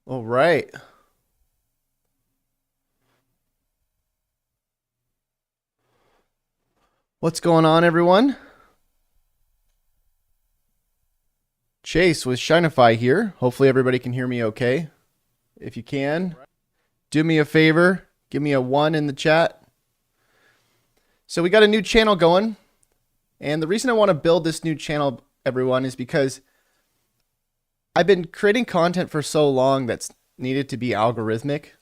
All right. What's going on, everyone? Chase with Shinify here. Hopefully, everybody can hear me okay. If you can, do me a favor, give me a 1 in the chat. So, we got a new channel going. And the reason I want to build this new channel, everyone, is because I've been creating content for so long that's needed to be algorithmic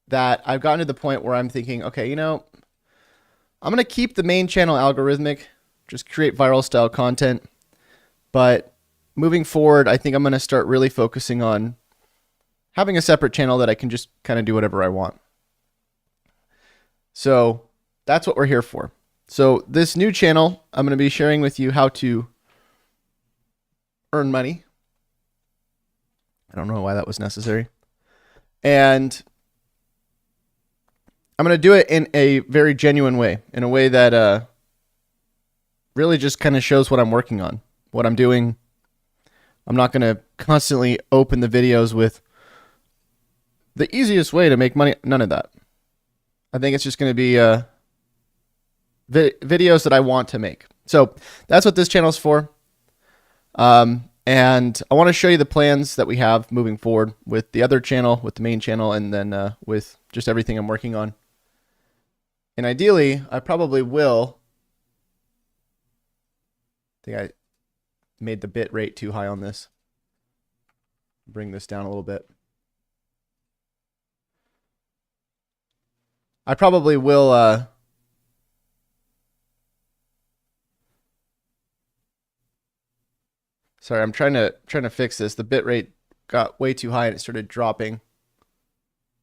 that I've gotten to the point where I'm thinking, okay, I'm going to keep the main channel algorithmic, just create viral style content. But moving forward, I think I'm going to start really focusing on having a separate channel that I can just kind of do whatever I want. So that's what we're here for. So this new channel, I'm going to be sharing with you how to earn money. I don't know why that was necessary. And I'm going to do it in a very genuine way, in a way that really just kind of shows what I'm working on, what I'm doing. I'm not going to constantly open the videos with the easiest way to make money. None of that. I think it's just going to be videos that I want to make. So that's what this channel is for. And I want to show you the plans that we have moving forward with the other channel, with the main channel, and then with just everything I'm working on. And ideally, I probably will. I think I made the bit rate too high on this. Bring this down a little bit. I probably will sorry, I'm trying to fix this. The bit rate got way too high and it started dropping.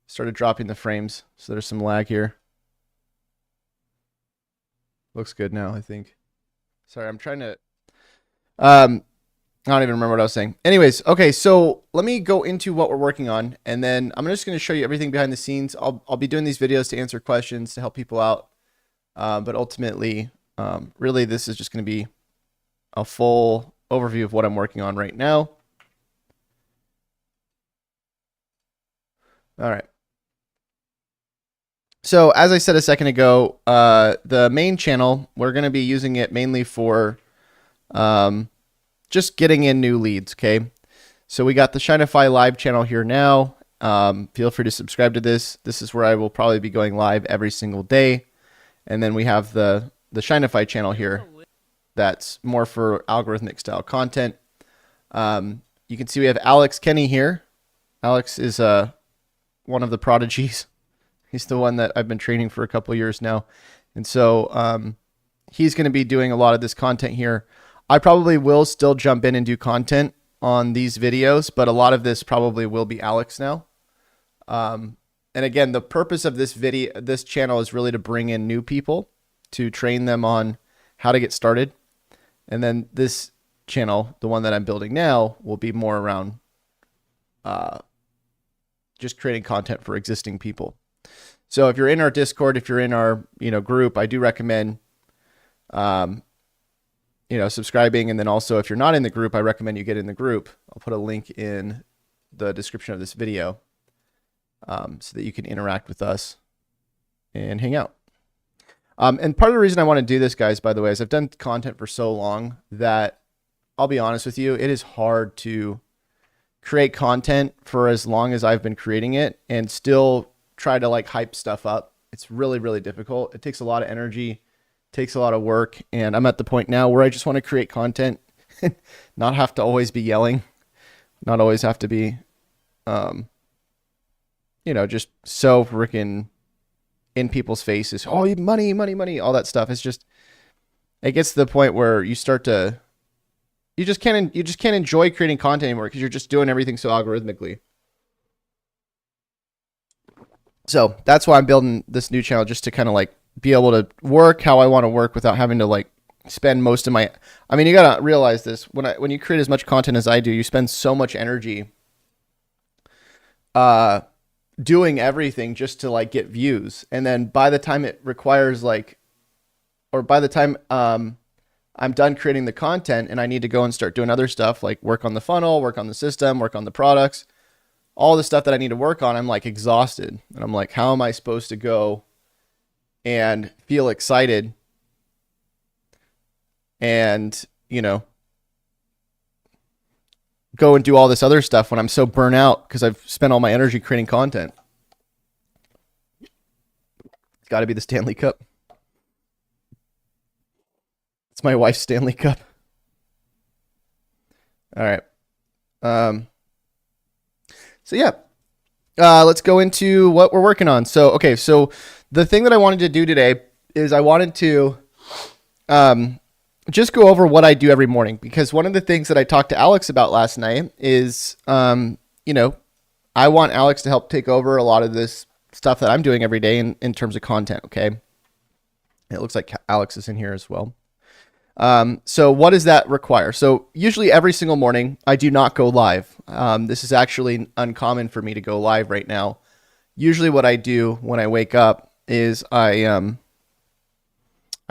Started dropping the frames. So there's some lag here. Looks good now, I think. Sorry, I'm trying to I don't even remember what I was saying. Anyways, okay, so let me go into what we're working on, and then I'm just going to show you everything behind the scenes. I'll be doing these videos to answer questions, to help people out, but ultimately, really, this is just going to be a full overview of what I'm working on right now. All right. So as I said a second ago, the main channel, we're going to be using it mainly for just getting in new leads, okay? So we got the Shinify live channel here now. Feel free to subscribe to this. This is where I will probably be going live every single day. And then we have the Shinify channel here that's more for algorithmic style content. You can see we have Alex Kenny here. Alex is one of the prodigies. He's the one that I've been training for a couple years now. And so he's going to be doing a lot of this content here. I probably will still jump in and do content on these videos, but a lot of this probably will be Alex now. And again, the purpose of this channel is really to bring in new people, to train them on how to get started. And then this channel, the one that I'm building now, will be more around just creating content for existing people. So if you're in our Discord, if you're in our group, I do recommend subscribing. And then also, if you're not in the group, I recommend you get in the group. I'll put a link in the description of this video so that you can interact with us and hang out. And part of the reason I want to do this, guys, by the way, is I've done content for so long that I'll be honest with you, it is hard to create content for as long as I've been creating it and still try to like hype stuff up. It's really, really difficult. It takes a lot of energy, takes a lot of work. And I'm at the point now where I just want to create content, not have to always be yelling, not always have to be, just so freaking in people's faces. Oh, money, money, money, all that stuff. It's just, it gets to the point where you start to, you just can't enjoy creating content anymore because you're just doing everything so algorithmically. So that's why I'm building this new channel, just to kind of like be able to work how I want to work without having to like spend most of my, I mean, you got to realize this when you create as much content as I do, you spend so much energy doing everything just to like get views. And then by the time it requires like, or by the time I'm done creating the content and I need to go and start doing other stuff, like work on the funnel, work on the system, work on the products, all the stuff that I need to work on, I'm like exhausted. And I'm like, how am I supposed to go and feel excited and, you know, go and do all this other stuff when I'm so burnt out because I've spent all my energy creating content? It's got to be the Stanley Cup. It's my wife's Stanley Cup. All right. So yeah, let's go into what we're working on. So, okay. So the thing that I wanted to do today is I wanted to, just go over what I do every morning, because one of the things that I talked to Alex about last night is, you know, I want Alex to help take over a lot of this stuff that I'm doing every day in terms of content. Okay. It looks like Alex is in here as well. So what does that require? So usually every single morning I do not go live. This is actually uncommon for me to go live right now. Usually what I do when I wake up is I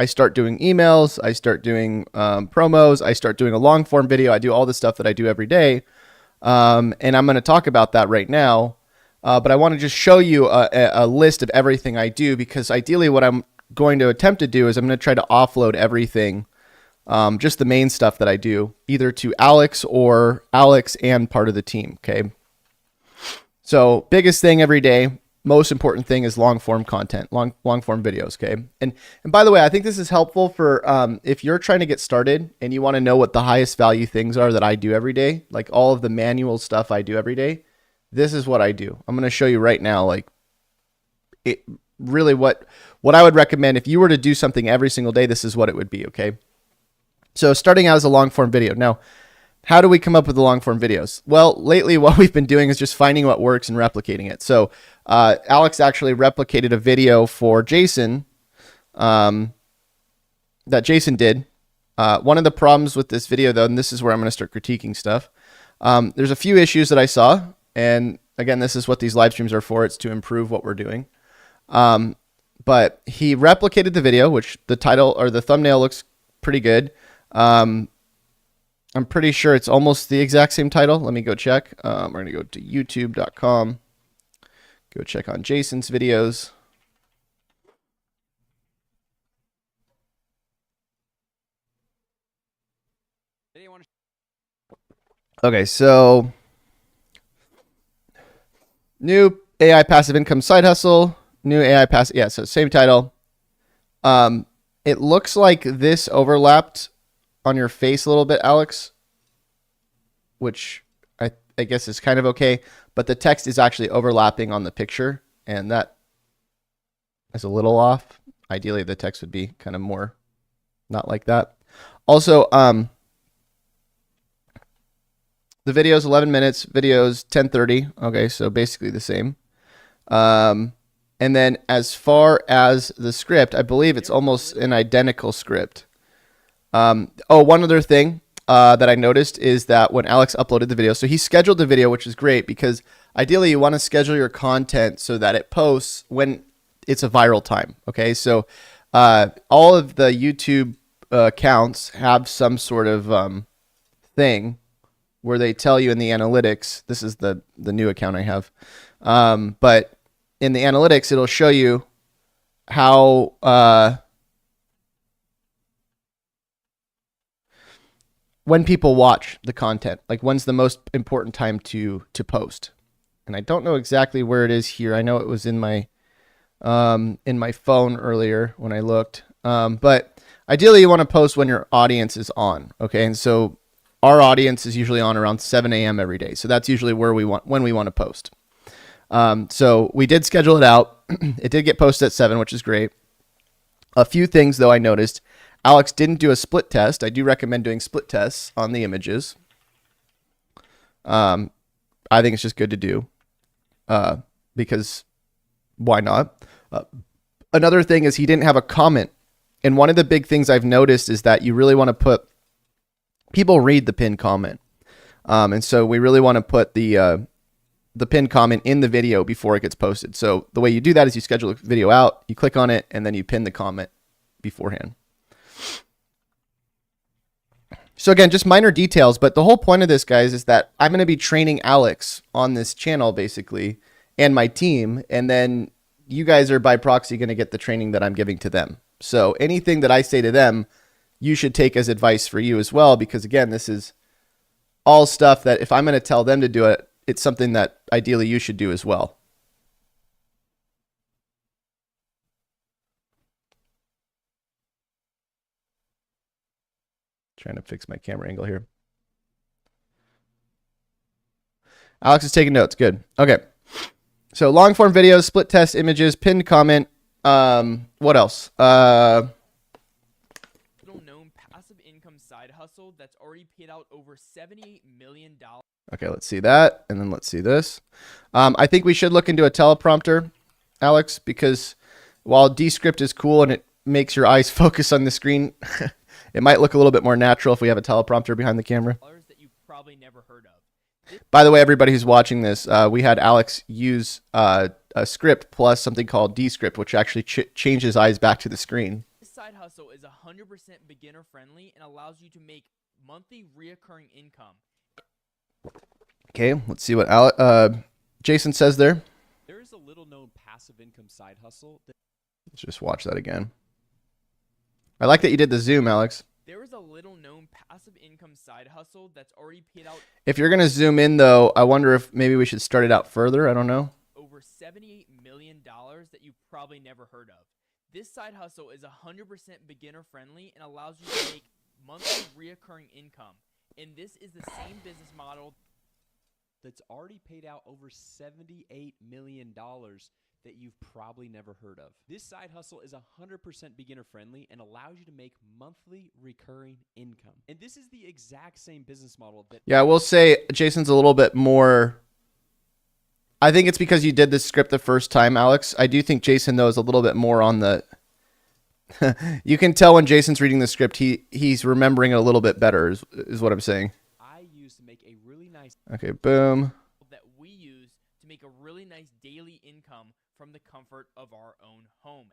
start doing emails, I start doing promos, I start doing a long form video. I do all the stuff that I do every day. And I'm going to talk about that right now. But I want to just show you a list of everything I do, because ideally what I'm going to attempt to do is I'm going to try to offload everything, just the main stuff that I do, either to Alex or Alex and part of the team. Okay. So biggest thing every day, most important thing is long form content, long form videos. Okay. And by the way, I think this is helpful for, if you're trying to get started and you want to know what the highest value things are that I do every day, like all of the manual stuff I do every day, this is what I do. I'm going to show you right now, like it really what I would recommend if you were to do something every single day, this is what it would be. Okay. So starting out as a long form video. Now, how do we come up with the long form videos? Well, lately what we've been doing is just finding what works and replicating it. So Alex actually replicated a video for Jason that Jason did. One of the problems with this video, though, and this is where I'm going to start critiquing stuff, there's a few issues that I saw. And again, this is what these live streams are for. It's to improve what we're doing. But he replicated the video, which the title or the thumbnail looks pretty good. I'm pretty sure it's almost the exact same title. Let me go check. We're going to go to youtube.com. Go check on Jason's videos. Okay, so new AI passive income side hustle, new AI passive. Yeah, so same title. It looks like this overlapped on your face a little bit, Alex, which I guess is kind of okay, but the text is actually overlapping on the picture, and that is a little off. Ideally, the text would be kind of more not like that. Also, the video is 11 minutes, videos 10:30. Okay, so basically the same. And then as far as the script, I believe it's almost an identical script. One other thing that I noticed is that when Alex uploaded the video, so he scheduled the video, which is great, because ideally you want to schedule your content so that it posts when it's a viral time. Okay, so all of the YouTube accounts have some sort of thing where they tell you in the analytics, this is the new account I have, but in the analytics, it'll show you how when people watch the content, like when's the most important time to post. And I don't know exactly where it is here. I know it was in my phone earlier when I looked. But ideally you want to post when your audience is on. Okay. And so our audience is usually on around 7 a.m. every day. So that's usually when we want to post. So we did schedule it out. It did get posted at 7, which is great. A few things though I noticed. Alex didn't do a split test. I do recommend doing split tests on the images. I think it's just good to do because why not? Another thing is he didn't have a comment. And one of the big things I've noticed is that you really want to put, people read the pinned comment. And so we really want to put the pinned comment in the video before it gets posted. So the way you do that is you schedule a video out, you click on it, and then you pin the comment beforehand. So again, just minor details, but the whole point of this, guys, is that I'm going to be training Alex on this channel, basically, and my team, and then you guys are by proxy going to get the training that I'm giving to them. So anything that I say to them, you should take as advice for you as well, because again, this is all stuff that if I'm going to tell them to do it, it's something that ideally you should do as well. Trying to fix my camera angle here. Alex is taking notes. Good. Okay. So long form videos, split test images, pinned comment. What else? Little known passive income side hustle that's already paid out over $78 million. Okay, let's see that. And then let's see this. I think we should look into a teleprompter, Alex, because while Descript is cool and it makes your eyes focus on the screen, it might look a little bit more natural if we have a teleprompter behind the camera. That you've probably never heard of. By the way, everybody who's watching this, we had Alex use a script plus something called Descript, which actually changes eyes back to the screen. This side hustle is 100% beginner friendly and allows you to make monthly reoccurring income. Okay, let's see what Jason says there. There is a little known passive income side hustle. Let's just watch that again. I like that you did the zoom, Alex. There is a little known passive income side hustle that's already paid out. If you're going to zoom in, though, I wonder if maybe we should start it out further. I don't know. Over $78 million that you've probably never heard of. This side hustle is 100% beginner friendly and allows you to make monthly reoccurring income. And this is the same business model That's already paid out over $78 million that you've probably never heard of. This side hustle is 100% beginner friendly and allows you to make monthly recurring income. And this is the exact same business model that... Yeah, I will say Jason's a little bit more... I think it's because you did this script the first time, Alex. I do think Jason, though, is a little bit more on the... You can tell when Jason's reading the script, he's remembering it a little bit better, is what I'm saying. I use to make a really nice... Okay, boom. That we use to make a really nice daily income from the comfort of our own home.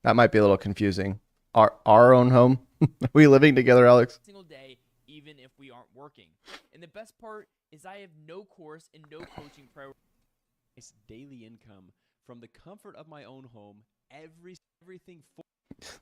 That might be a little confusing. Our own home? Are we living together, Alex? Single day, even if we aren't working. And the best part is I have no course and no coaching priority. Nice daily income from the comfort of my own home. Everything for...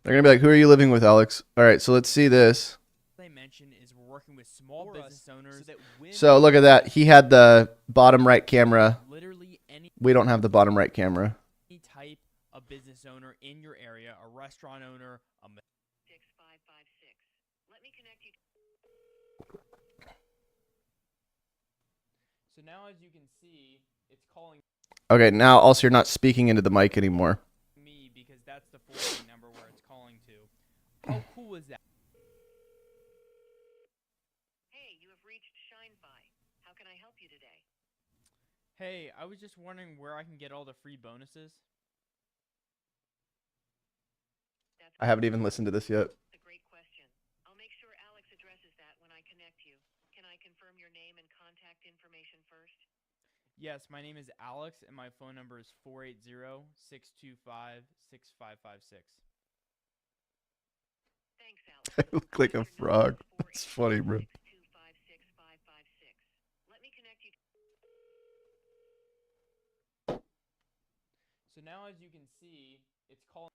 They're going to be like, who are you living with, Alex? All right, so let's see this. I mentioned is we're working with small business owners. So look at that. He had the bottom right camera. Literally any... We don't have the bottom right camera. Any type of business owner in your area, a restaurant owner, a... 6556. Let me connect you. So now as you can see, it's calling Okay, now also you're not speaking into the mic anymore. me because that's the forwarding number where it's calling to. How cool is that? Hey, you have reached ShineFi. How can I help you today? Hey, I was just wondering where I can get all the free bonuses. I haven't even listened to this yet. That's a great question. I'll make sure Alex addresses that when I connect you. Can I confirm your name and contact information first? Yes, my name is Alex, and my phone number is 480-625-6556. Thanks, Alex. I look like a frog. That's funny, bro. 625-6556. Let me connect you. So now as you can see, it's calling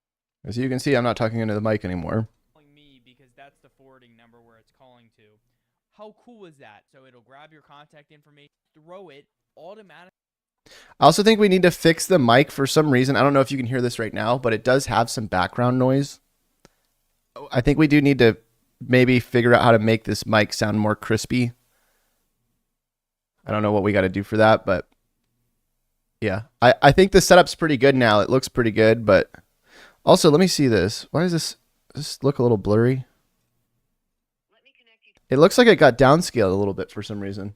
As you can see, I'm not talking into the mic anymore. me because that's the forwarding number where it's calling to. How cool is that? So it'll grab your contact information, throw it automatically. I also think we need to fix the mic for some reason. I don't know if you can hear this right now, but it does have some background noise. I think we do need to maybe figure out how to make this mic sound more crispy. I don't know what we got to do for that, but yeah. I think the setup's pretty good now. It looks pretty good, but also let me see this. Why does this look a little blurry? Let me connect you. It looks like it got downscaled a little bit for some reason.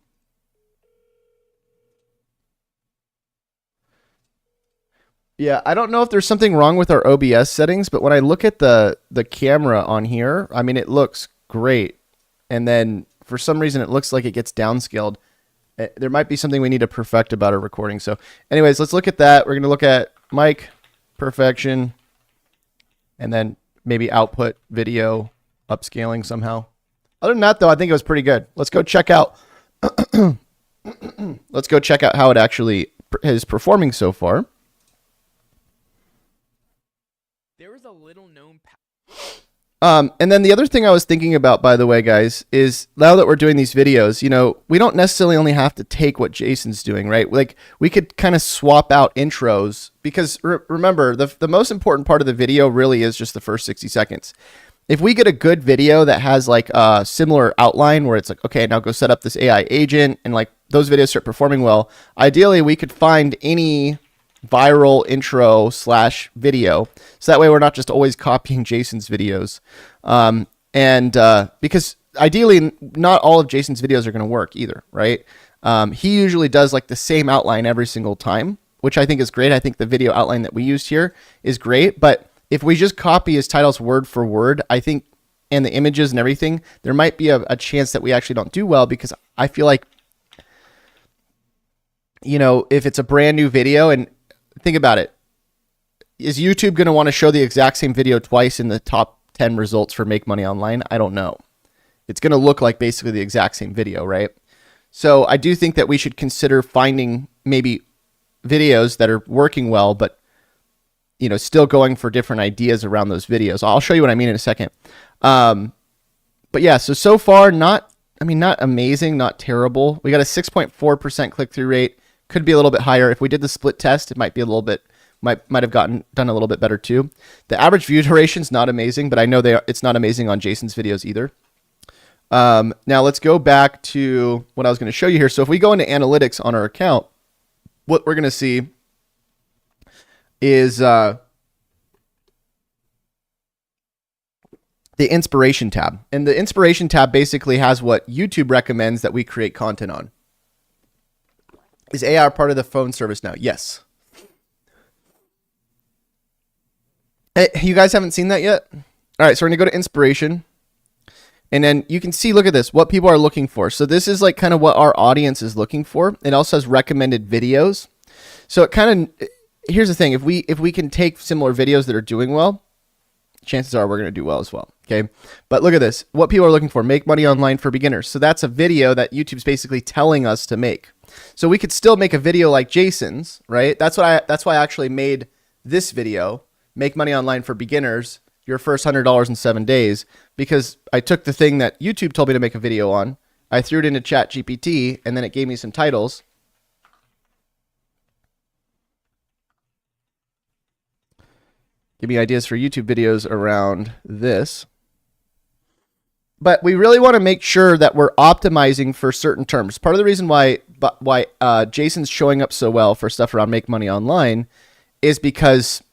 Yeah, I don't know if there's something wrong with our OBS settings, but when I look at the camera on here, I mean, it looks great. And then for some reason, it looks like it gets downscaled. There might be something we need to perfect about our recording. So anyways, let's look at that. We're going to look at mic perfection and then maybe output video upscaling somehow. Other than that, though, I think it was pretty good. Let's go check out. Let's go check out how it actually is performing so far. There is a little known And then the other thing I was thinking about, by the way, guys, is now that we're doing these videos, you know, we don't necessarily only have to take what Jason's doing, right? Like, we could kind of swap out intros because remember, the most important part of the video really is just the first 60 seconds. If we get a good video that has like a similar outline where it's like, okay, now go set up this AI agent, and like those videos start performing well, ideally we could find any viral intro / video. So that way we're not just always copying Jason's videos. Because ideally not all of Jason's videos are going to work either, right? He usually does like the same outline every single time, which I think is great. I think the video outline that we used here is great, but if we just copy his titles word for word, I think, and the images and everything, there might be a chance that we actually don't do well, because I feel like, you know, if it's a brand new video, and think about it, is YouTube going to want to show the exact same video twice in the top 10 results for Make Money Online? I don't know. It's going to look like basically the exact same video, right? So I do think that we should consider finding maybe videos that are working well, but, you know, still going for different ideas around those videos. I'll show you what I mean in a second. But yeah, so far, not amazing, not terrible. We got a 6.4% click-through rate. Could be a little bit higher. If we did the split test, it might be a little bit, might have done a little bit better too. The average view duration is not amazing, but I know it's not amazing on Jason's videos either. Now let's go back to what I was going to show you here. So if we go into analytics on our account, what we're going to see is the inspiration tab. And the inspiration tab basically has what YouTube recommends that we create content on. Is AI part of the phone service now? Yes. Hey, you guys haven't seen that yet? All right, so we're going to go to inspiration. And then you can see, look at this, what people are looking for. So this is like kind of what our audience is looking for. It also has recommended videos. So it kind of, here's the thing, if we can take similar videos that are doing well, chances are we're going to do well as well. Okay. But look at this, what people are looking for: make money online for beginners. So that's a video that YouTube's basically telling us to make. So we could still make a video like Jason's, right? That's why I actually made this video, make money online for beginners, your first $100 in 7 days, because I took the thing that YouTube told me to make a video on, I threw it into ChatGPT, and then it gave me some titles. Give me ideas for YouTube videos around this. But we really want to make sure that we're optimizing for certain terms. Part of the reason why Jason's showing up so well for stuff around make money online is because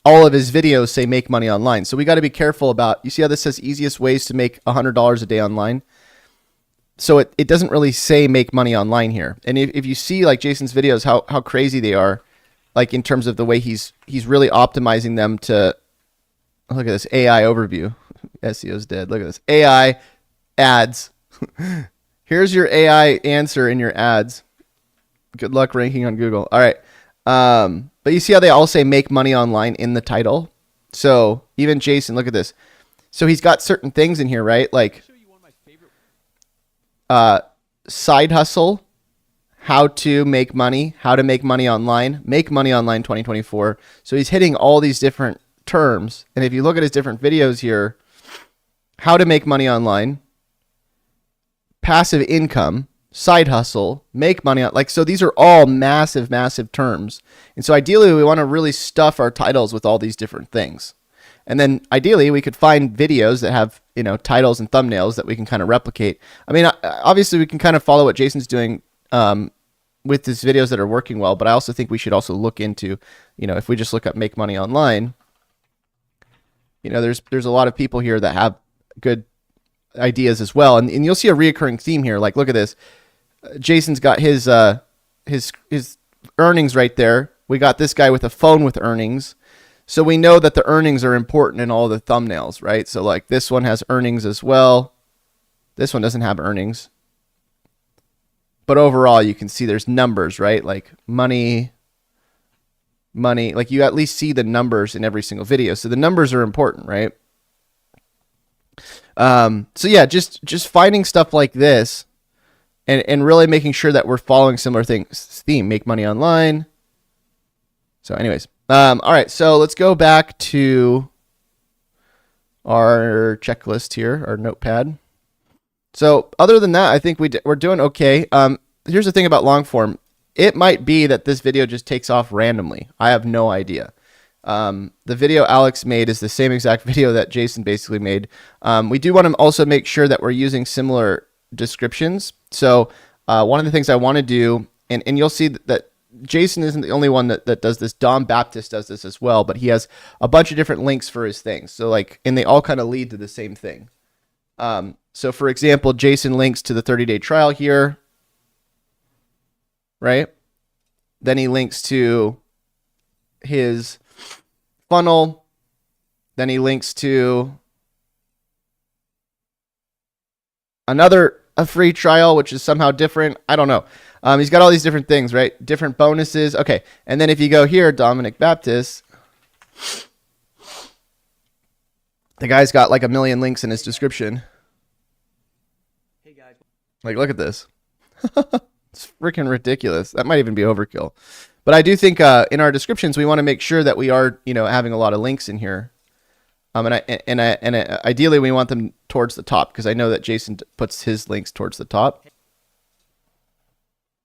all of his videos say make money online. So we got to be careful about, you see how this says easiest ways to make $100 a day online? So it doesn't really say make money online here. And if you see like Jason's videos, how crazy they are, like in terms of the way he's really optimizing them to, look at this AI overview. SEO's dead. Look at this. AI ads. Here's your AI answer in your ads. Good luck ranking on Google. All right. But you see how they all say make money online in the title? So even Jason, look at this. So he's got certain things in here, right? Like side hustle, how to make money online, make money online 2024. So he's hitting all these different terms. And if you look at his different videos here, how to make money online, passive income, side hustle, make money, like, so these are all massive, massive terms. And so ideally we want to really stuff our titles with all these different things. And then ideally we could find videos that have, you know, titles and thumbnails that we can kind of replicate. I mean, obviously we can kind of follow what Jason's doing with his videos that are working well, but I also think we should also look into, you know, if we just look up make money online, you know, there's a lot of people here that have good ideas as well. And you'll see a reoccurring theme here. Like, look at this. Jason's got his earnings right there. We got this guy with a phone with earnings. So we know that the earnings are important in all the thumbnails, right? So like this one has earnings as well. This one doesn't have earnings. But overall, you can see there's numbers, right? Like money, like you at least see the numbers in every single video. So the numbers are important, right? So yeah, just finding stuff like this and really making sure that we're following similar things. Theme, make money online. So anyways, all right, so let's go back to our checklist here, our notepad. So other than that, I think we're doing okay. Here's the thing about long form. It might be that this video just takes off randomly. I have no idea. The video Alex made is the same exact video that Jason basically made. We do want to also make sure that we're using similar descriptions. So one of the things I want to do, and you'll see that Jason isn't the only one that does this. Dom Baptist does this as well, but he has a bunch of different links for his things. So like, and they all kind of lead to the same thing. So for example, Jason links to the 30-day trial here, right? Then he links to his funnel. Then he links to a free trial, which is somehow different. I don't know. He's got all these different things, right? Different bonuses. Okay. And then if you go here, Dominic Baptist, the guy's got like 1 million links in his description. Hey guys. Like, look at this. It's freaking ridiculous. That might even be overkill. But I do think in our descriptions, we want to make sure that we are, having a lot of links in here. And ideally we want them towards the top, because I know that Jason puts his links towards the top.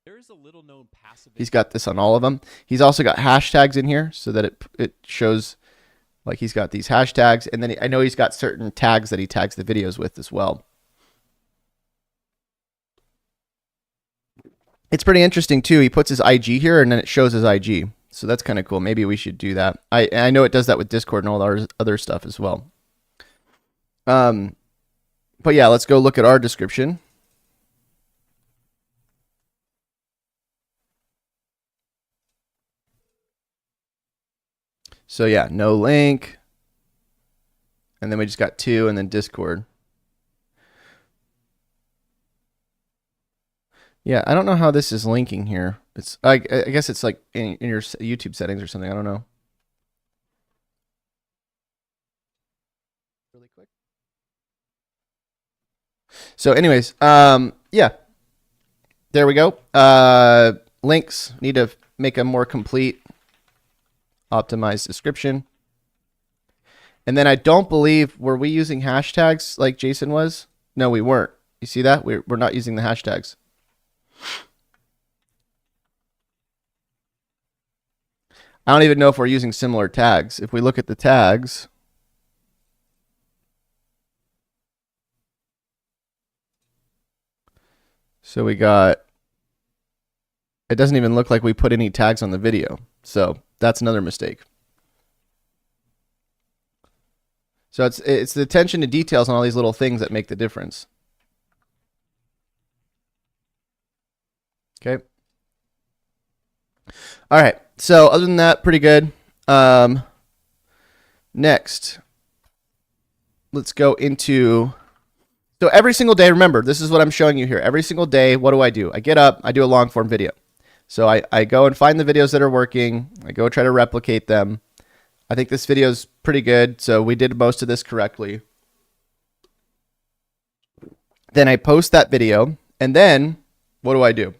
There is a little known passive. He's got this on all of them. He's also got hashtags in here so that it shows like he's got these hashtags. And then I know he's got certain tags that he tags the videos with as well. It's pretty interesting too. He puts his IG here and then it shows his IG. So that's kind of cool. Maybe we should do that. I know it does that with Discord and all our other stuff as well. But yeah, let's go look at our description. So yeah, no link. And then we just got 2 and then Discord. Yeah, I don't know how this is linking here. I guess it's like in your YouTube settings or something. I don't know. Really quick. So anyways, yeah. There we go. Links, need to make a more complete optimized description. And then I don't believe, were we using hashtags like Jason was? No, we weren't. You see that? We're not using the hashtags. I don't even know if we're using similar tags. If we look at the tags, so we got, it doesn't even look like we put any tags on the video. So that's another mistake. So it's the attention to details on all these little things that make the difference. Okay. All right. So other than that, pretty good. Next, let's go into, so every single day, remember, this is what I'm showing you here. Every single day, what do? I get up, I do a long form video. So I go and find the videos that are working. I go try to replicate them. I think this video is pretty good. So we did most of this correctly. Then I post that video. And then what do?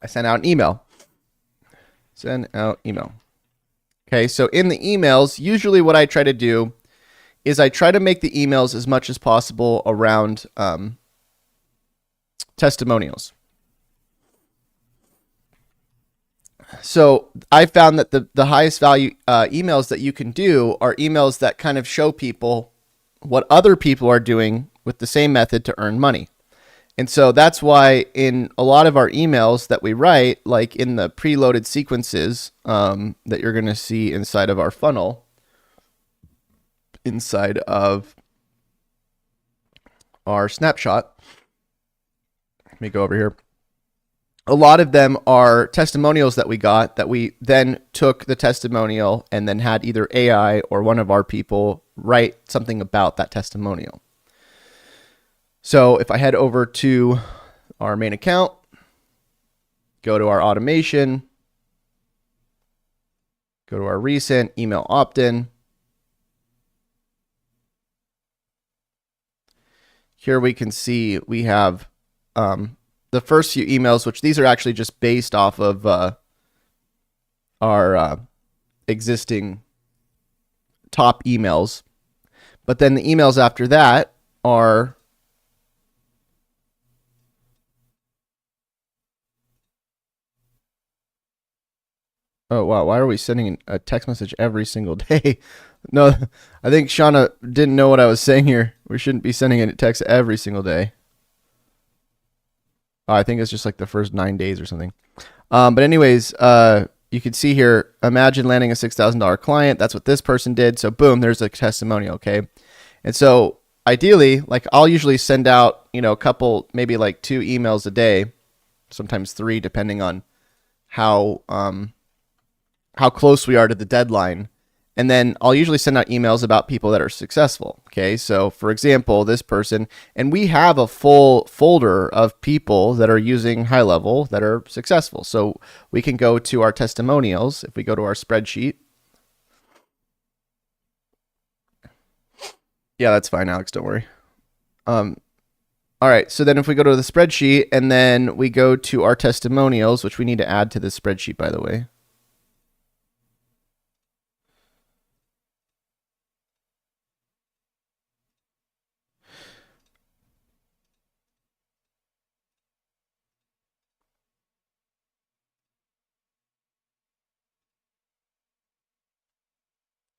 I send out an email. Send out email. Okay, so in the emails, usually what I try to do is I try to make the emails as much as possible around testimonials. So I found that the highest value emails that you can do are emails that kind of show people what other people are doing with the same method to earn money. And so that's why in a lot of our emails that we write, like in the preloaded sequences that you're going to see inside of our funnel, inside of our snapshot, let me go over here. A lot of them are testimonials that we got that we then took the testimonial and then had either AI or one of our people write something about that testimonial. So if I head over to our main account, go to our automation, go to our recent email opt-in, here we can see we have the first few emails, which these are actually just based off of our existing top emails. But then the emails after that are oh wow, why are we sending a text message every single day? No, I think Shauna didn't know what I was saying here. We shouldn't be sending a text every single day. Oh, I think it's just like the first 9 days or something. But anyways, you can see here, imagine landing a $6,000 client. That's what this person did. So boom, there's a testimonial. Okay. And so ideally, like I'll usually send out, a couple, maybe like 2 emails a day, sometimes 3, depending on how close we are to the deadline. And then I'll usually send out emails about people that are successful. Okay. So for example, this person, and we have a full folder of people that are using high level that are successful. So we can go to our testimonials. If we go to our spreadsheet. Yeah, that's fine, Alex. Don't worry. All right. So then if we go to the spreadsheet and then we go to our testimonials, which we need to add to this spreadsheet, by the way.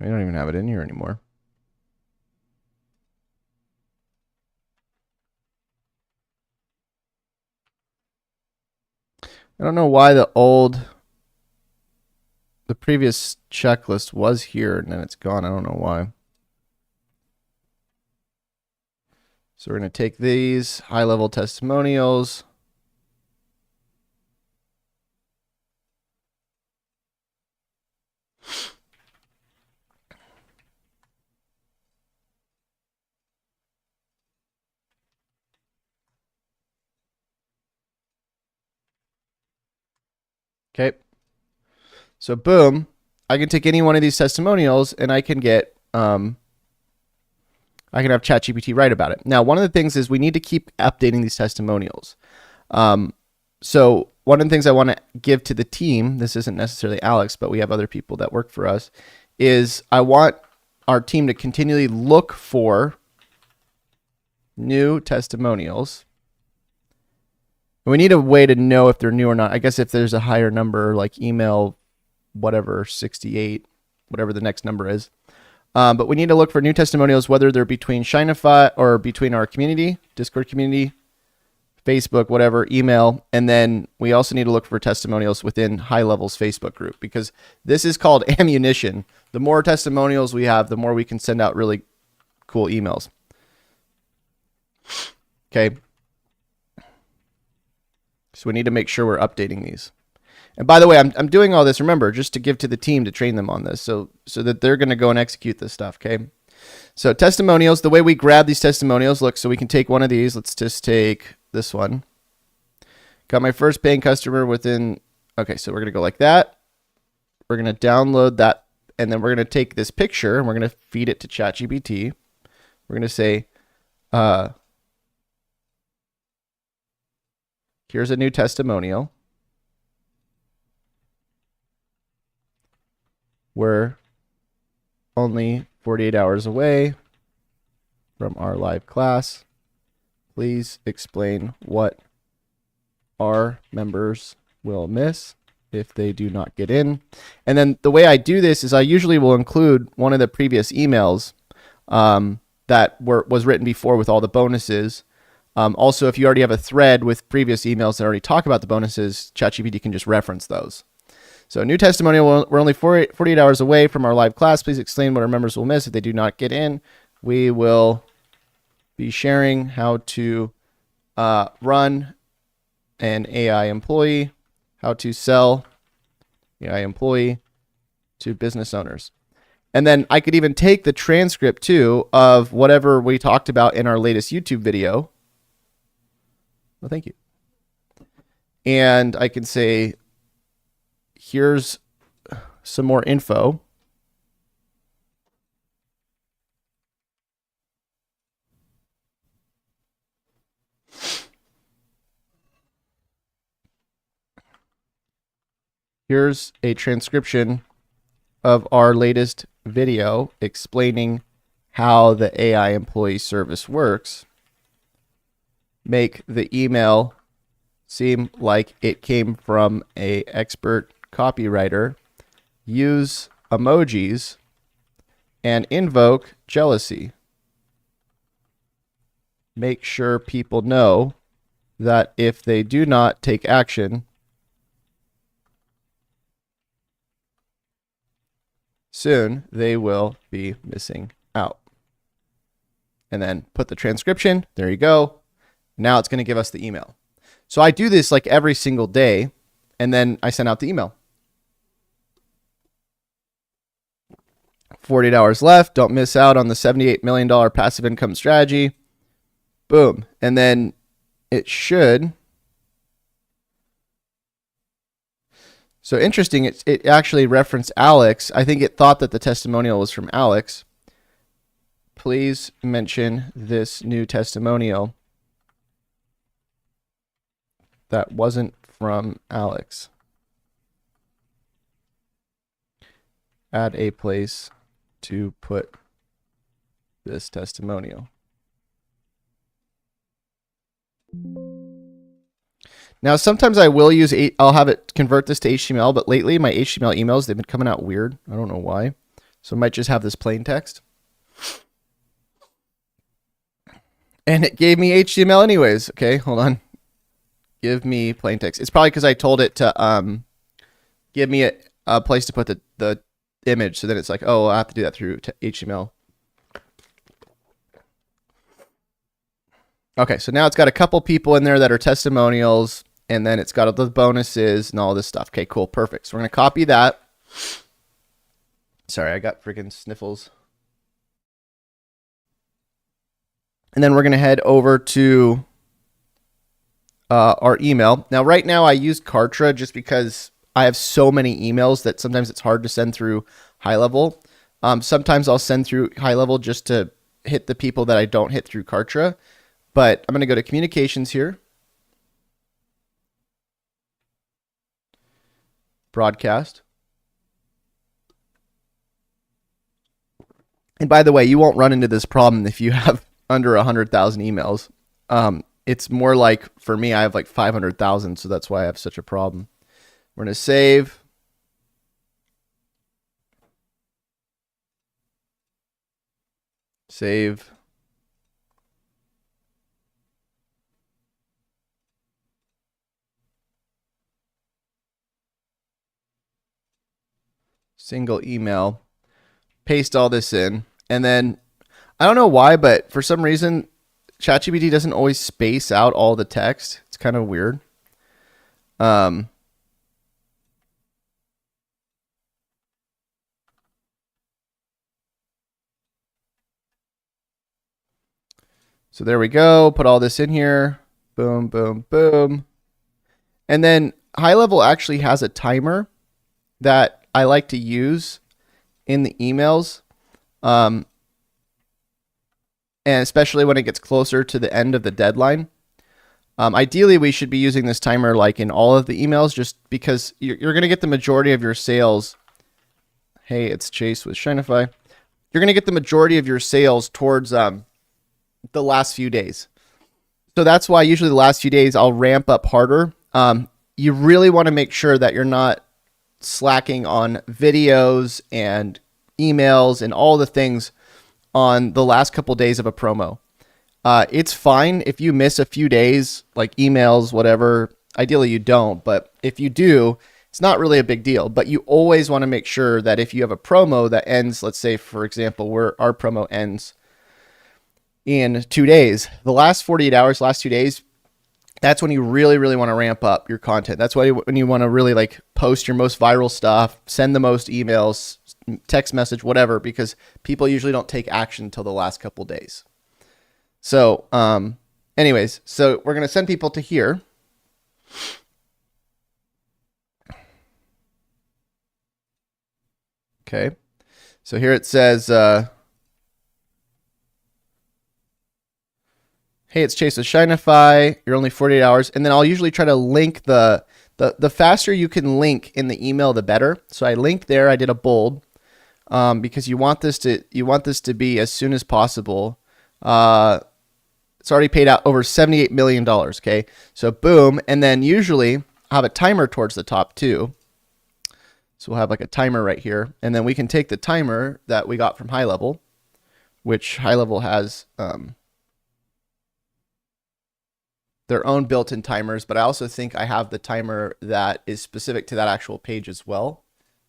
I don't even have it in here anymore. I don't know why the previous checklist was here and then it's gone. I don't know why. So we're going to take these high-level testimonials. Okay. So boom, I can take any one of these testimonials and I can get, I can have ChatGPT write about it. Now, one of the things is we need to keep updating these testimonials. So one of the things I want to give to the team, this isn't necessarily Alex, but we have other people that work for us, is I want our team to continually look for new testimonials. We need a way to know if they're new or not. I guess if there's a higher number, like email, whatever, 68, whatever the next number is. But we need to look for new testimonials, whether they're between Shinify or between our community, Discord community, Facebook, whatever, email. And then we also need to look for testimonials within High Level's Facebook group, because this is called ammunition. The more testimonials we have, the more we can send out really cool emails. Okay. So we need to make sure we're updating these. And by the way, I'm doing all this, remember, just to give to the team to train them on this, so that they're going to go and execute this stuff, okay? So testimonials, the way we grab these testimonials, look, so we can take one of these. Let's just take this one. Got my first paying customer within, okay, so we're going to go like that. We're going to download that, and then we're going to take this picture, and we're going to feed it to ChatGPT. We're going to say, here's a new testimonial. We're only 48 hours away from our live class. Please explain what our members will miss if they do not get in. And then the way I do this is I usually will include one of the previous emails that was written before with all the bonuses. Also, if you already have a thread with previous emails that already talk about the bonuses, ChatGPT can just reference those. So new testimonial, we're only 48 hours away from our live class. Please explain what our members will miss if they do not get in. We will be sharing how to run an AI employee, how to sell AI employee to business owners. And then I could even take the transcript too of whatever we talked about in our latest YouTube video. Well, thank you. And I can say, here's some more info. here's a transcription of our latest video explaining how the AI employee service works. Make the email seem like it came from an expert copywriter. Use emojis and invoke jealousy. Make sure people know that if they do not take action, soon they will be missing out. And then put the transcription. There you go. Now it's going to give us the email. So I do this like every single day, and then I send out the email. 48 hours left. Don't miss out on the $78 million passive income strategy. Boom. And then it should. So interesting. It actually referenced Alex. I think it thought that the testimonial was from Alex. Please mention this new testimonial that wasn't from Alex. Add a place to put this testimonial. Now, sometimes I will use, I'll have it convert this to HTML, but lately my HTML emails, they've been coming out weird. I don't know why. So I might just have this plain text. And it gave me HTML anyways. Okay, hold on. Give me plain text. It's probably because I told it to give me a place to put the image. So then it's like, oh, I have to do that through HTML. Okay, so now it's got a couple people in there that are testimonials, and then it's got the bonuses and all this stuff. Okay, cool, perfect. So we're going to copy that. Sorry, I got freaking sniffles. And then we're going to head over to our email. Now, right now I use Kartra just because I have so many emails that sometimes it's hard to send through high level. Sometimes I'll send through high level just to hit the people that I don't hit through Kartra. But I'm going to go to communications here. Broadcast. And by the way, you won't run into this problem if you have under 100,000 emails. It's more like, for me, I have like 500,000, so that's why I have such a problem. We're going to save. Save. Single email. Paste all this in. And then, I don't know why, but for some reason, ChatGPT doesn't always space out all the text. It's kind of weird. So there we go. Put all this in here. Boom, boom, boom. And then high level actually has a timer that I like to use in the emails. And especially when it gets closer to the end of the deadline. Ideally, we should be using this timer like in all of the emails, just because you're going to get the majority of your sales. Hey, it's Chase with Shinify. You're going to get the majority of your sales towards the last few days. So that's why usually the last few days I'll ramp up harder. You really want to make sure that you're not slacking on videos and emails and all the things on the last couple days of a promo. It's fine if you miss a few days, like emails, whatever. Ideally you don't, but if you do, it's not really a big deal. But you always want to make sure that if you have a promo that ends, let's say, for example, where our promo ends in 2 days, the last 48 hours, last 2 days, that's when you really, really want to ramp up your content. That's why when you want to really like post your most viral stuff, send the most emails, text message, whatever, because people usually don't take action until the last couple days. So, anyways, so we're going to send people to here. Okay. So here it says, hey, it's Chase with Shineify. You're only 48 hours. And then I'll usually try to link the faster you can link in the email, the better. So I linked there. I did a bold because you want this to be as soon as possible. It's already paid out over $78 million. Okay. So boom. And then usually I have a timer towards the top too. So we'll have like a timer right here. And then we can take the timer that we got from High Level, which High Level has their own built-in timers, but I also think I have the timer that is specific to that actual page as well.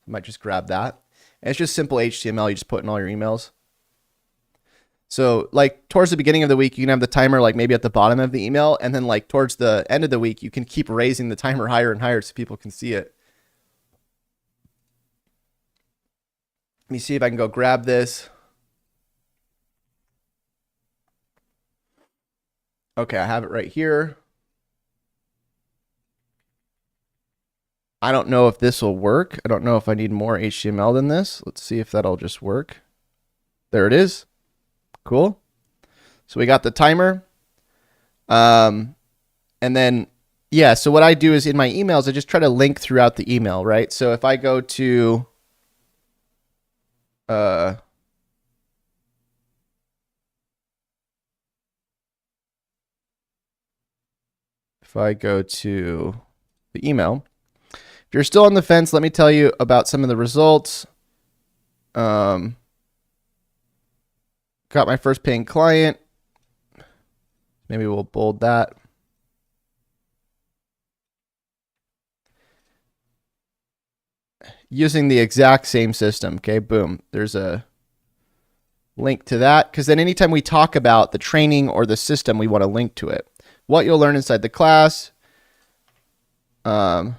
I might just grab that. And it's just simple HTML. You just put in all your emails. So like towards the beginning of the week, you can have the timer like maybe at the bottom of the email. And then like towards the end of the week, you can keep raising the timer higher and higher so people can see it. Let me see if I can go grab this. Okay, I have it right here. I don't know if this will work. I don't know if I need more HTML than this. Let's see if that'll just work. There it is. Cool. So we got the timer. And then, yeah, so what I do is in my emails, I just try to link throughout the email, right? So if I go to, if I go to the email, if you're still on the fence, let me tell you about some of the results. Got my first paying client. Maybe we'll bold that. Using the exact same system. Okay, boom. There's a link to that because then anytime we talk about the training or the system, we want to link to it. What you'll learn inside the class. Time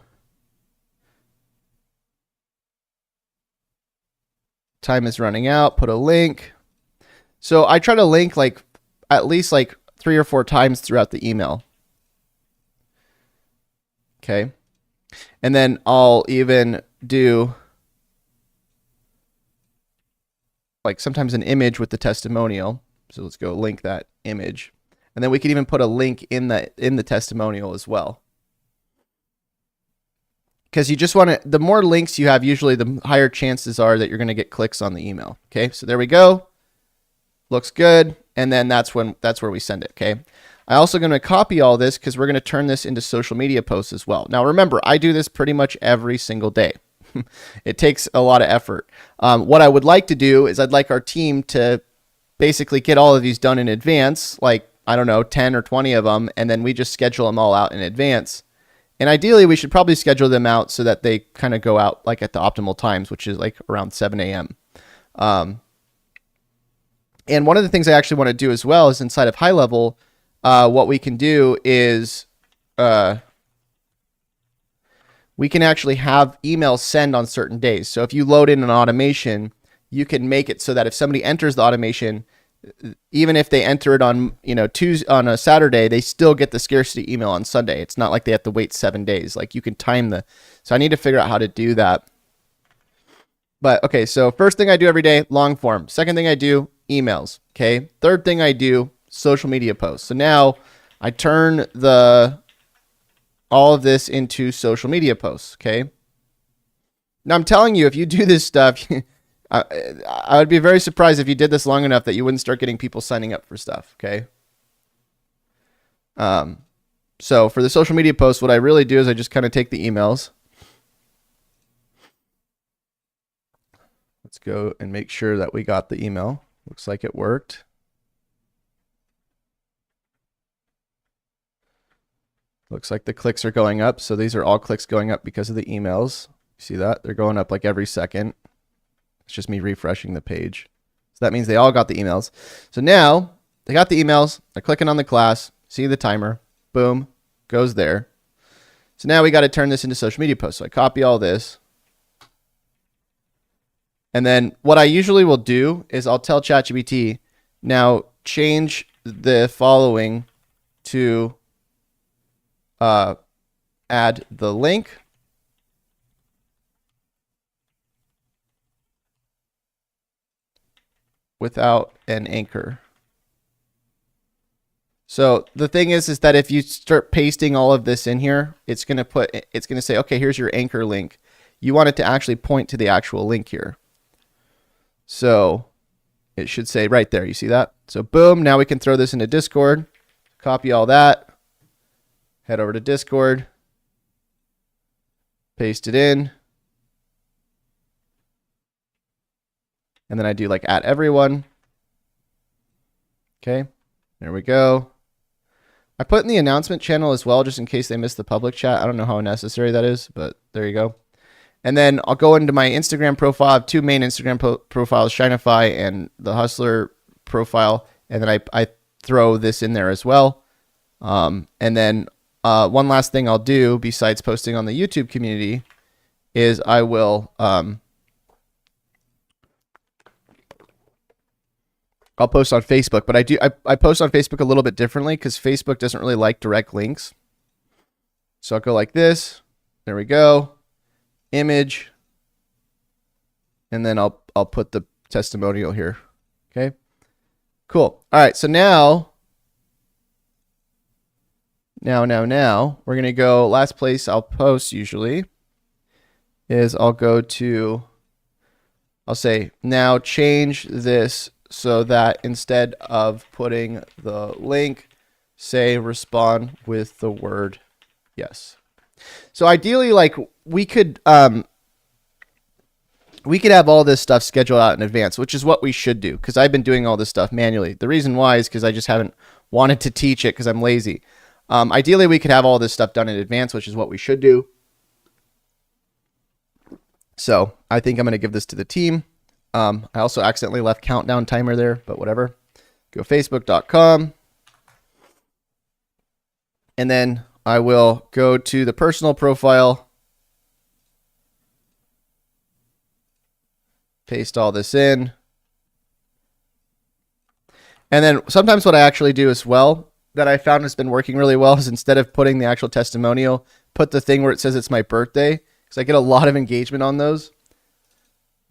is running out. Put a link. So I try to link like at least like 3 or 4 times throughout the email. Okay. And then I'll even do like sometimes an image with the testimonial. So let's go link that image. And then we can even put a link in the testimonial as well. Because you just want to, the more links you have, usually the higher chances are that you're going to get clicks on the email. Okay, so there we go. Looks good. And then that's where we send it. Okay. I also going to copy all this because we're going to turn this into social media posts as well. Now remember, I do this pretty much every single day. It takes a lot of effort. What I would like to do is I'd like our team to basically get all of these done in advance, like, I don't know, 10 or 20 of them, and then we just schedule them all out in advance. And ideally, we should probably schedule them out so that they kind of go out like at the optimal times, which is like around 7 a.m. And one of the things I actually want to do as well is inside of High Level, what we can do is we can actually have emails send on certain days. So if you load in an automation, you can make it so that if somebody enters the automation, even if they enter it on, Tuesday, on a Saturday, they still get the scarcity email on Sunday. It's not like they have to wait 7 days. Like you can time so I need to figure out how to do that. But okay, so first thing I do every day, long form. Second thing I do, emails. Okay. Third thing I do, social media posts. So now I turn all of this into social media posts. Okay. Now I'm telling you, if you do this stuff, I would be very surprised if you did this long enough that you wouldn't start getting people signing up for stuff. Okay. So for the social media posts, what I really do is I just kind of take the emails. Let's go and make sure that we got the email. Looks like it worked. Looks like the clicks are going up. So these are all clicks going up because of the emails. See that? They're going up like every second. It's just me refreshing the page. So that means they all got the emails. So now they got the emails. They're clicking on the class. See the timer. Boom. Goes there. So now we got to turn this into social media posts. So I copy all this. And then what I usually will do is I'll tell ChatGPT, now change the following to add the link without an anchor. So the thing is that if you start pasting all of this in here, it's going to say, okay, here's your anchor link. You want it to actually point to the actual link here. So it should say right there. You see that? So boom, now we can throw this into Discord, copy all that, head over to Discord, paste it in. And then I do like at everyone. Okay, there we go. I put in the announcement channel as well, just in case they missed the public chat. I don't know how necessary that is, but there you go. And then I'll go into my Instagram profile. I have two main Instagram profiles, Shinify and the Hustler profile. And then I throw this in there as well. And then one last thing I'll do besides posting on the YouTube community is I will I'll post on Facebook, but I post on Facebook a little bit differently because Facebook doesn't really like direct links. So I'll go like this. There we go. Image. And then I'll put the testimonial here. Okay. Cool. All right. So now we're going to go last place I'll post usually is I'll say now change this so that instead of putting the link, say respond with the word yes. So ideally, like we could have all this stuff scheduled out in advance, which is what we should do because I've been doing all this stuff manually. The reason why is because I just haven't wanted to teach it because I'm lazy. Ideally, we could have all this stuff done in advance, which is what we should do. So I think I'm going to give this to the team. I also accidentally left countdown timer there, but whatever. Go facebook.com. And then I will go to the personal profile. Paste all this in. And then sometimes what I actually do as well that I found has been working really well is instead of putting the actual testimonial, put the thing where it says it's my birthday because I get a lot of engagement on those.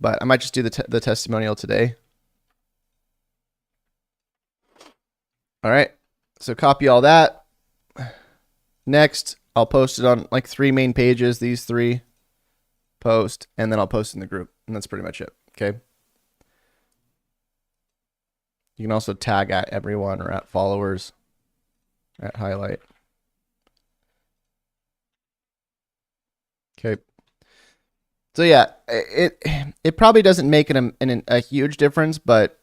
But I might just do the testimonial today. All right. So copy all that. Next, I'll post it on like 3 main pages, these 3. Post, and then I'll post in the group. And that's pretty much it. Okay. You can also tag at everyone or at followers, at highlight. Okay. So yeah, it probably doesn't make a huge difference, but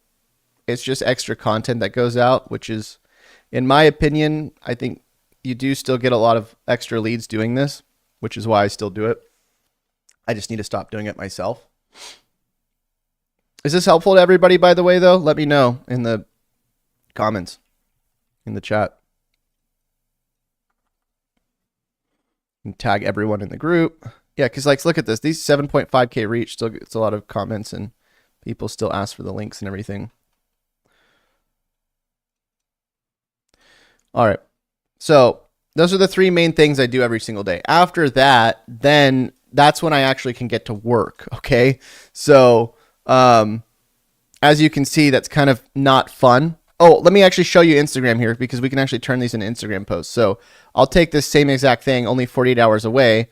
it's just extra content that goes out, which is, in my opinion, I think you do still get a lot of extra leads doing this, which is why I still do it. I just need to stop doing it myself. Is this helpful to everybody, by the way, though? Let me know in the comments, in the chat. And tag everyone in the group. Yeah, because like, look at this. These 7.5K reach still gets a lot of comments and people still ask for the links and everything. All right. So those are the 3 main things I do every single day. After that, then that's when I actually can get to work. Okay. So as you can see, that's kind of not fun. Oh, let me actually show you Instagram here because we can actually turn these into Instagram posts. So I'll take this same exact thing, only 48 hours away.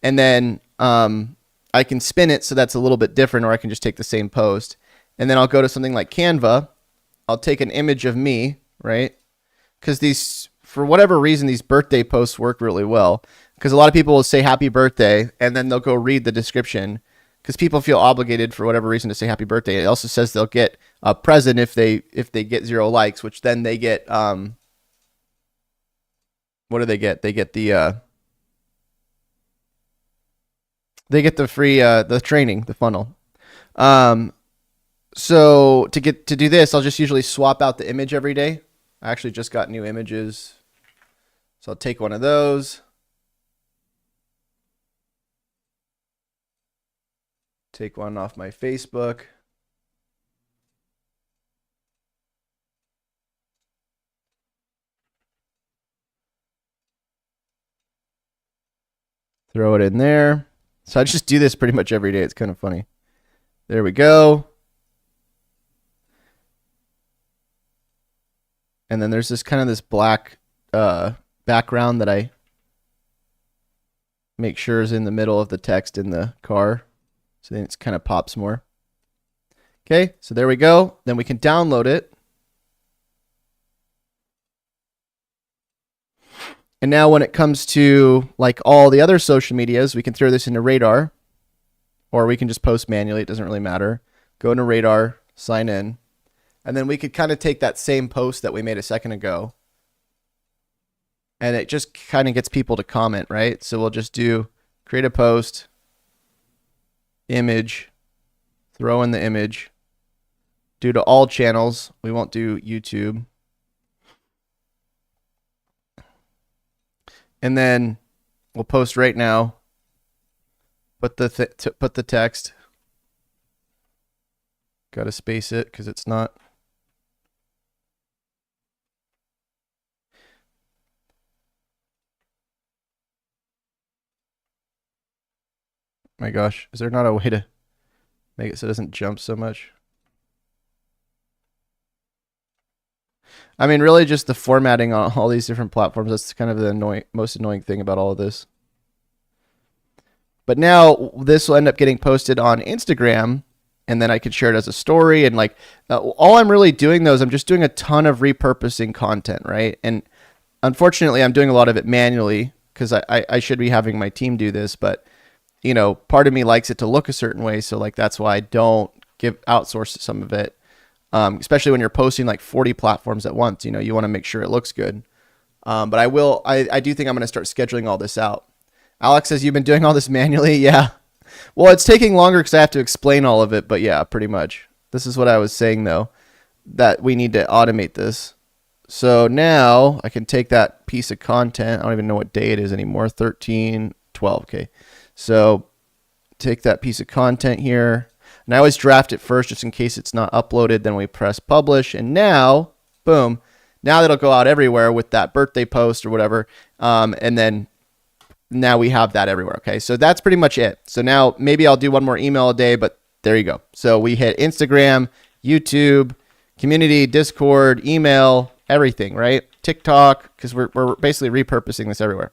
And then I can spin it so that's a little bit different, or I can just take the same post. And then I'll go to something like Canva. I'll take an image of me, right? Because these, for whatever reason, these birthday posts work really well. Because a lot of people will say happy birthday, and then they'll go read the description. Because people feel obligated for whatever reason to say happy birthday. It also says they'll get a present if they get 0 likes, which then they get what do they get? They get the free the training, the funnel. So to do this, I'll just usually swap out the image every day. I actually just got new images. So I'll take one of those. Take one off my Facebook. Throw it in there. So I just do this pretty much every day. It's kind of funny. There we go. And then there's this kind of this black background that I make sure is in the middle of the text in the car. So then it kind of pops more. Okay, so there we go. Then we can download it. And now when it comes to like all the other social medias, we can throw this into Radar, or we can just post manually. It doesn't really matter. Go into Radar, sign in, and then we could kind of take that same post that we made a second ago, and it just kind of gets people to comment, right? So we'll just do create a post, image, throw in the image, do to all channels. We won't do YouTube. And then we'll post right now. Put the text. Got to space it because it's not. My gosh, is there not a way to make it so it doesn't jump so much? I mean, really just the formatting on all these different platforms. That's kind of the most annoying thing about all of this. But now this will end up getting posted on Instagram, and then I can share it as a story. And like, all I'm really doing though is I'm just doing a ton of repurposing content, right? And unfortunately, I'm doing a lot of it manually because I should be having my team do this, but you know, part of me likes it to look a certain way. So like, that's why I don't outsource some of it. Especially when you're posting like 40 platforms at once, you know, you want to make sure it looks good. But I do think I'm going to start scheduling all this out. Alex says, you've been doing all this manually? Yeah. Well, it's taking longer because I have to explain all of it, but yeah, pretty much. This is what I was saying though, that we need to automate this. So now I can take that piece of content. I don't even know what day it is anymore. 13/12. Okay. So take that piece of content here. And I always draft it first just in case it's not uploaded. Then we press publish. And now, boom, now that'll go out everywhere with that birthday post or whatever. And then now we have that everywhere. Okay, so that's pretty much it. So now maybe I'll do one more email a day, but there you go. So we hit Instagram, YouTube, community, Discord, email, everything, right? TikTok, because we're basically repurposing this everywhere.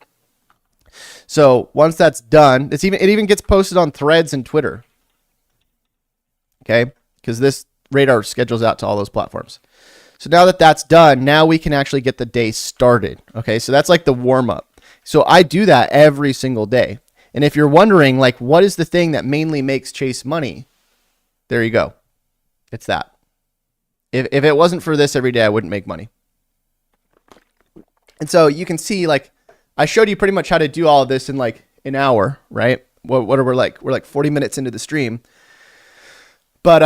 So once that's done, it even gets posted on Threads and Twitter. Okay, because this Radar schedules out to all those platforms. So now that that's done, now we can actually get the day started. Okay, so that's like the warm up. So I do that every single day. And if you're wondering, like, what is the thing that mainly makes Chase money? There you go. It's that. If it wasn't for this every day, I wouldn't make money. And so you can see, like, I showed you pretty much how to do all of this in like an hour, right? What are we like? We're like 40 minutes into the stream. But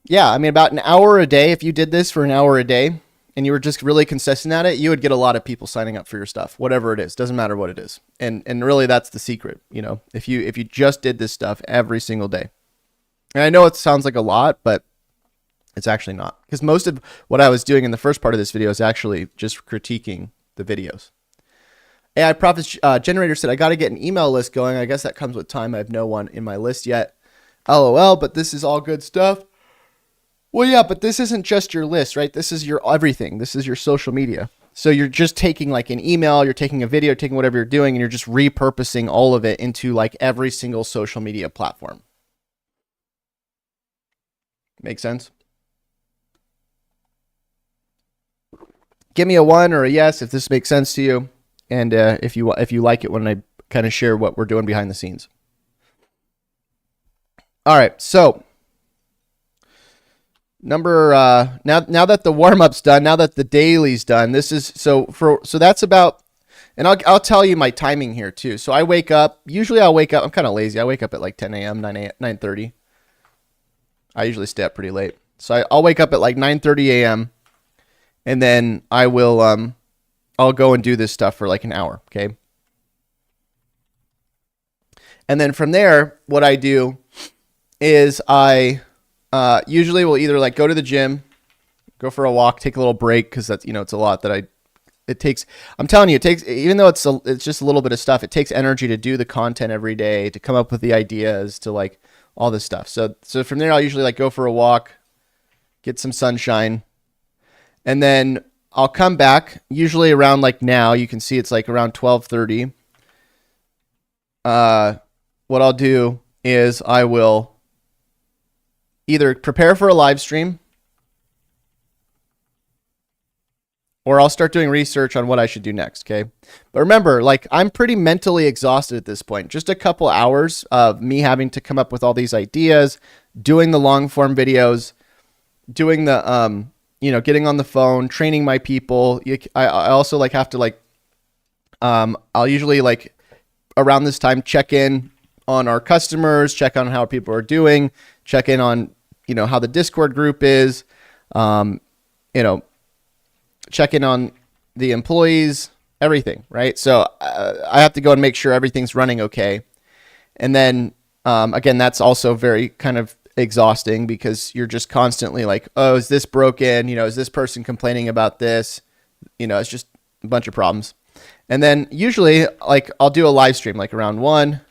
yeah, I mean, about an hour a day, if you did this for an hour a day and you were just really consistent at it, you would get a lot of people signing up for your stuff, whatever it is. Doesn't matter what it is. And really that's the secret, you know, if you just did this stuff every single day. And I know it sounds like a lot, but it's actually not, because most of what I was doing in the first part of this video is actually just critiquing the videos. AI Profits Generator said, I got to get an email list going. I guess that comes with time. I have no one in my list yet. LOL, but this is all good stuff. Well, yeah, but this isn't just your list, right? This is your everything. This is your social media. So you're just taking like an email, you're taking a video, taking whatever you're doing, and you're just repurposing all of it into like every single social media platform. Make sense? Give me a 1 or a yes if this makes sense to you. And if you like it when I kind of share what we're doing behind the scenes. All right, so now that the warm-up's done, now that the daily's done, this is so that's about, and I'll tell you my timing here too. So I wake up, usually I'll wake up, I'm kind of lazy. I wake up at like 10 a.m., 9:30. I usually stay up pretty late. So I'll wake up at like 9:30 a.m. and then I will I'll go and do this stuff for like an hour, okay? And then from there, what I do is I usually will either like go to the gym, go for a walk, take a little break, because that's, you know, it's a lot that it takes. I'm telling you, it takes, even though it's just a little bit of stuff, it takes energy to do the content every day, to come up with the ideas, to like all this stuff. So from there, I'll usually like go for a walk, get some sunshine, and then I'll come back usually around like now. You can see it's like around 12:30. What I'll do is I will either prepare for a live stream, or I'll start doing research on what I should do next, okay? But remember, like, I'm pretty mentally exhausted at this point. Just a couple hours of me having to come up with all these ideas, doing the long form videos, doing the, getting on the phone, training my people. I also like have to like, I'll usually like around this time check in on our customers, check on how people are doing, check in on, how the Discord group is, check in on the employees, everything, right? So I have to go and make sure everything's running okay. And then, again, that's also very kind of exhausting because you're just constantly like, oh, is this broken? Is this person complaining about this? It's just a bunch of problems. And then usually like I'll do a live stream like around 1.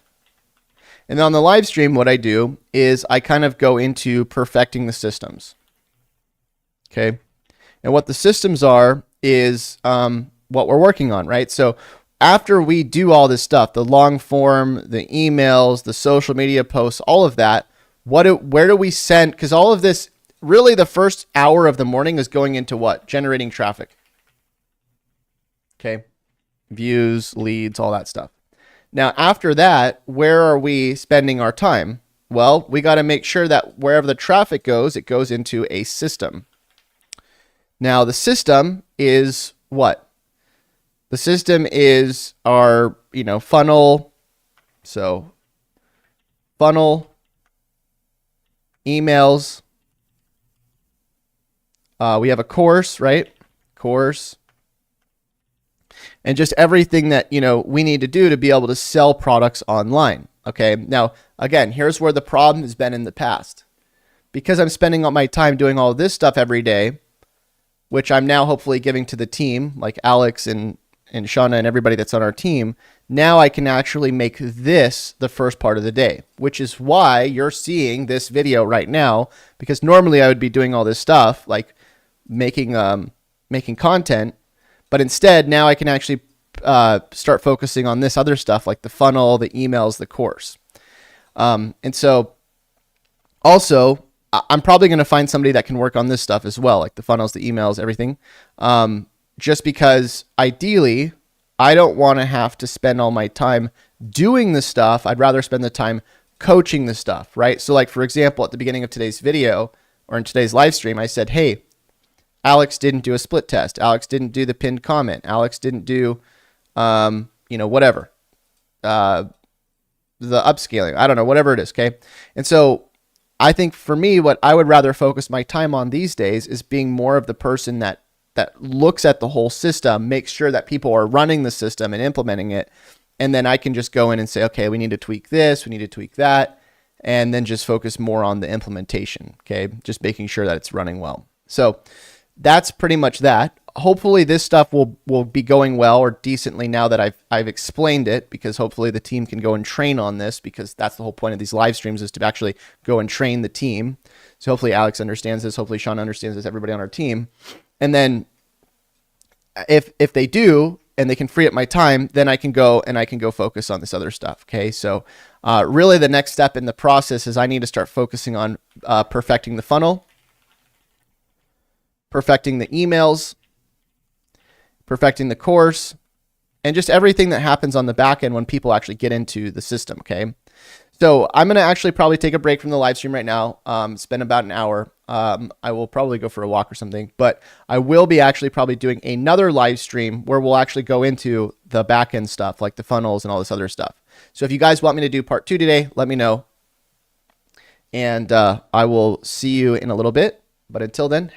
And then on the live stream, what I do is I kind of go into perfecting the systems. Okay. And what the systems are is what we're working on, right? So after we do all this stuff, the long form, the emails, the social media posts, all of that, where do we send? Because all of this, really the first hour of the morning is going into what? Generating traffic. Okay. Views, leads, all that stuff. Now, after that, where are we spending our time? Well, we got to make sure that wherever the traffic goes, it goes into a system. Now, the system is what? The system is our, funnel. So, funnel, emails. We have a course, right? Course. And just everything that, we need to do to be able to sell products online. Okay. Now, again, here's where the problem has been in the past. Because I'm spending all my time doing all this stuff every day, which I'm now hopefully giving to the team, like Alex and Shauna and everybody that's on our team. Now I can actually make this the first part of the day, which is why you're seeing this video right now, because normally I would be doing all this stuff like making content, but instead now I can actually start focusing on this other stuff like the funnel, the emails, the course. And so also, I'm probably going to find somebody that can work on this stuff as well, like the funnels, the emails, everything. Just because ideally, I don't want to have to spend all my time doing the stuff. I'd rather spend the time coaching the stuff, right? So like, for example, at the beginning of today's video or in today's live stream, I said, hey, Alex didn't do a split test. Alex didn't do the pinned comment. Alex didn't do, whatever. The upscaling. I don't know, whatever it is, okay? And so I think for me, what I would rather focus my time on these days is being more of the person that looks at the whole system, makes sure that people are running the system and implementing it. And then I can just go in and say, okay, we need to tweak this, we need to tweak that, and then just focus more on the implementation, okay? Just making sure that it's running well. So that's pretty much that. Hopefully this stuff will be going well or decently now that I've explained it, because hopefully the team can go and train on this, because that's the whole point of these live streams, is to actually go and train the team. So hopefully Alex understands this. Hopefully Sean understands this, everybody on our team. And then if they do, and they can free up my time, then I can go focus on this other stuff. Okay. So really the next step in the process is I need to start focusing on perfecting the funnel, perfecting the emails, perfecting the course, and just everything that happens on the back end when people actually get into the system. Okay. So I'm going to actually probably take a break from the live stream right now, spend about an hour. I will probably go for a walk or something, but I will be actually probably doing another live stream where we'll actually go into the back end stuff like the funnels and all this other stuff. So if you guys want me to do part 2 today, let me know. And I will see you in a little bit. But until then,